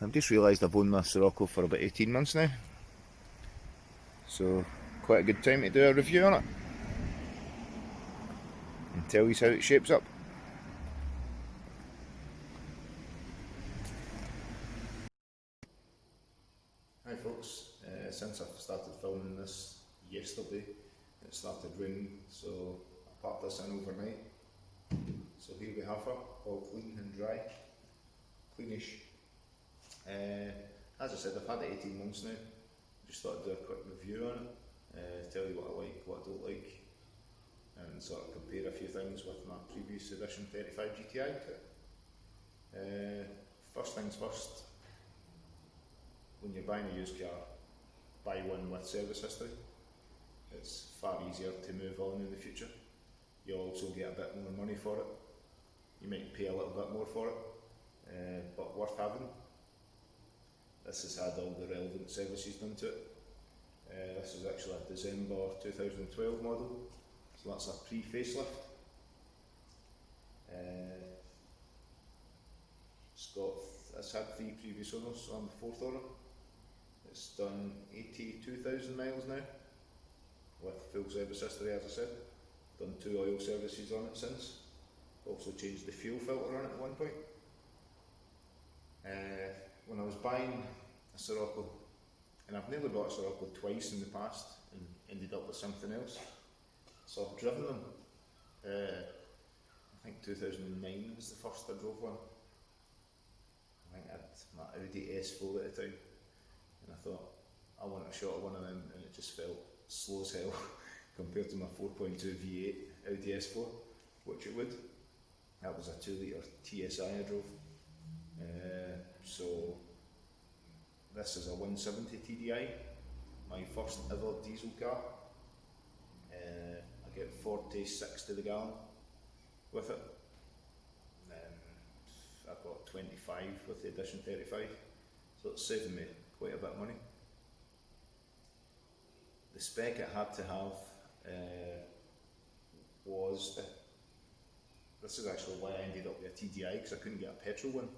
I've just realised I've owned my Scirocco for about 18 months now, so quite a good time to do a review on it and tell you how it shapes up. Hi folks, since I've started filming this yesterday it started raining, so I parked this in overnight. So here we have it, all clean and dry, cleanish. As I said, I've had it 18 months now. Just thought I'd do a quick review on it, tell you what I like, what I don't like, and sort of compare a few things with my previous edition 35 GTI to it. First things first, when you're buying a used car, buy one with service history. It's far easier to move on in the future. You'll also get a bit more money for it. You might pay a little bit more for it, but worth having. This has had all the relevant services done to it. This is actually a December 2012 model, so that's a pre-facelift. It's had 3 previous owners, so I'm the 4th owner. It's done 82,000 miles now, with full service history as I said. Done 2 oil services on it since. Also changed the fuel filter on it at one point. When I was buying a Scirocco, and I've nearly bought a Scirocco twice in the past and ended up with something else, so I've driven them. I think 2009 was the first I drove one. I think I had my Audi S4 at the time, and I thought I want a shot of one of them, and it just felt slow as hell compared to my 4.2 V8 Audi S4, which it would. That was a 2 litre TSI I drove. So this is a 170 TDI, my first ever diesel car. I get 46 to the gallon with it. I've got 25 with the Edition 35, so it's saving me quite a bit of money. The spec it had to have was, this is actually why I ended up with a TDI, because I couldn't get a petrol one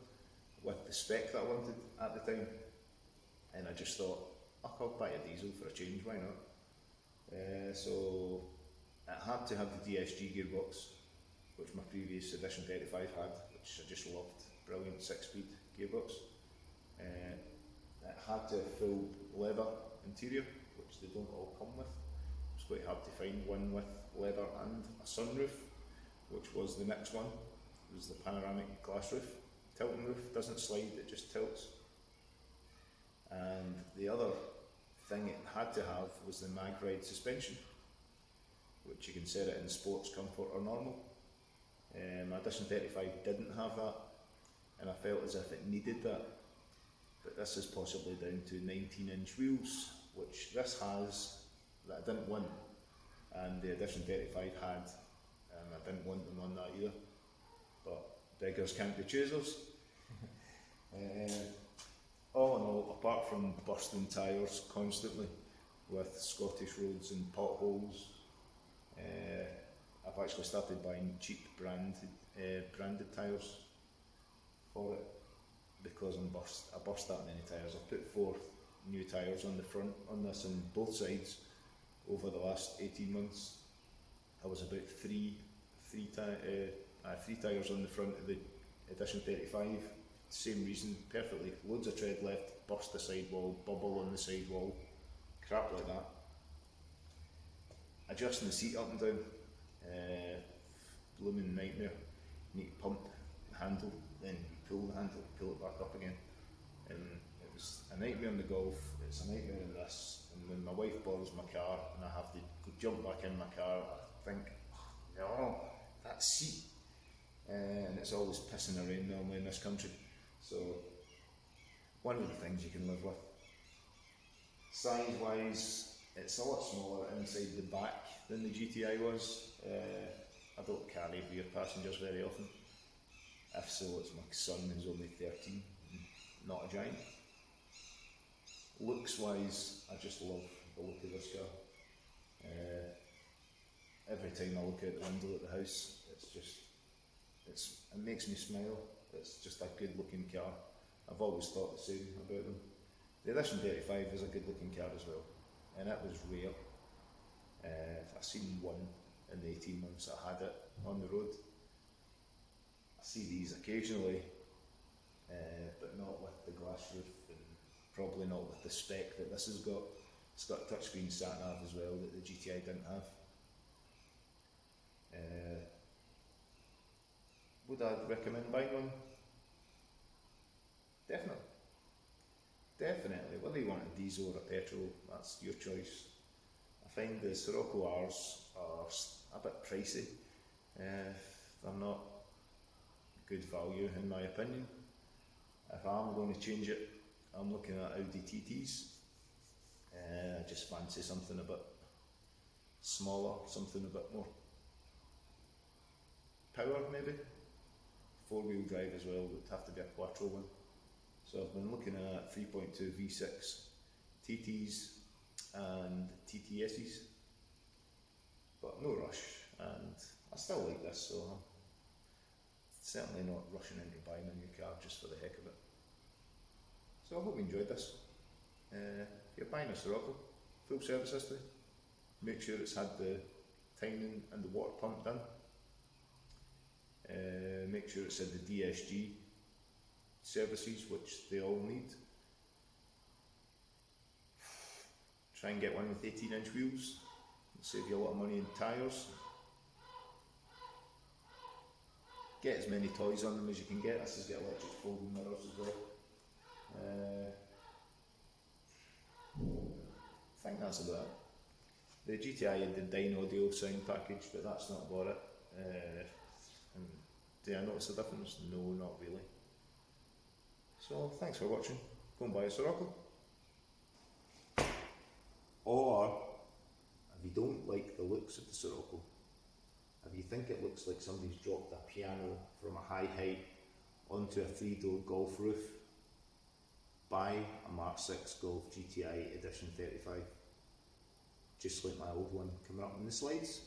with the spec that I wanted at the time, and I just thought, I'll buy a diesel for a change, why not? So it had to have the DSG gearbox, which my previous Edition 35 had, which I just loved. Brilliant 6-speed gearbox. It had to have full leather interior, which they don't all come with. It's quite hard to find one with leather and a sunroof, which was the next one. It was the panoramic glass roof. Tilting roof, doesn't slide, it just tilts. And the other thing it had to have was the mag ride suspension, which you can set it in sports, comfort or normal. My Edition 35 didn't have that, and I felt as if it needed that. But this is possibly down to 19-inch wheels, which this has, that I didn't want, and the Edition 35 had, and I didn't want them on that either. But beggars can't be choosers. All in all, apart from bursting tyres constantly with Scottish roads and potholes, I've actually started buying cheap branded tyres for it, because I burst that many tyres. I've put 4 new tyres on the front on this on both sides over the last 18 months. I was about 3 tyres on the front of the Edition 35. Same reason, perfectly. Loads of tread left, burst the sidewall, bubble on the sidewall, crap like that. Adjusting the seat up and down, blooming nightmare. You need to pump the handle, then pull the handle, pull it back up again. And it was a nightmare in the Golf, it's a nightmare in this. And when my wife borrows my car and I have to jump back in my car, I think, oh, that seat. And it's always pissing the rain normally in this country. So, one of the things you can live with. Size wise, it's a lot smaller inside the back than the GTI was. I don't carry rear passengers very often. If so, it's my son who's only 13, not a giant. Looks wise, I just love the look of this car. Every time I look out the window at the house, it makes me smile. It's just a good looking car. I've always thought the same about them. The Edition 35 is a good looking car as well, and it was rare. I've seen one in the 18 months I had it on the road. I see these occasionally, but not with the glass roof, and probably not with the spec that this has got. It's got a touchscreen sat-nav as well that the GTI didn't have. Would I recommend buying one? Definitely. Definitely. Whether you want a diesel or a petrol, that's your choice. I find the Scirocco Rs are a bit pricey. They're not good value in my opinion. If I'm going to change it, I'm looking at Audi TTs. I just fancy something a bit smaller, something a bit more power maybe. 4-wheel drive as well, would have to be a quattro one. So I've been looking at 3.2 V6 TTs and TTSs, but no rush, and I still like this, so I'm certainly not rushing into buying a new car just for the heck of it. So I hope you enjoyed this. If you're buying a Scirocco, full service history, make sure it's had the timing and the water pump done. Make sure it's had the DSG services, which they all need. Try and get one with 18-inch wheels, it'll save you a lot of money in tyres. Get as many toys on them as you can get. This has got electric folding mirrors as well. I think that's about it. The GTI had the Dyno Audio sound package, but that's not about it. Do I notice a difference? No, not really. So thanks for watching. Go and buy a Scirocco. Or, if you don't like the looks of the Scirocco, if you think it looks like somebody's dropped a piano from a high height onto a 3-door Golf roof, buy a Mark 6 Golf GTI Edition 35. Just like my old one coming up in the slides.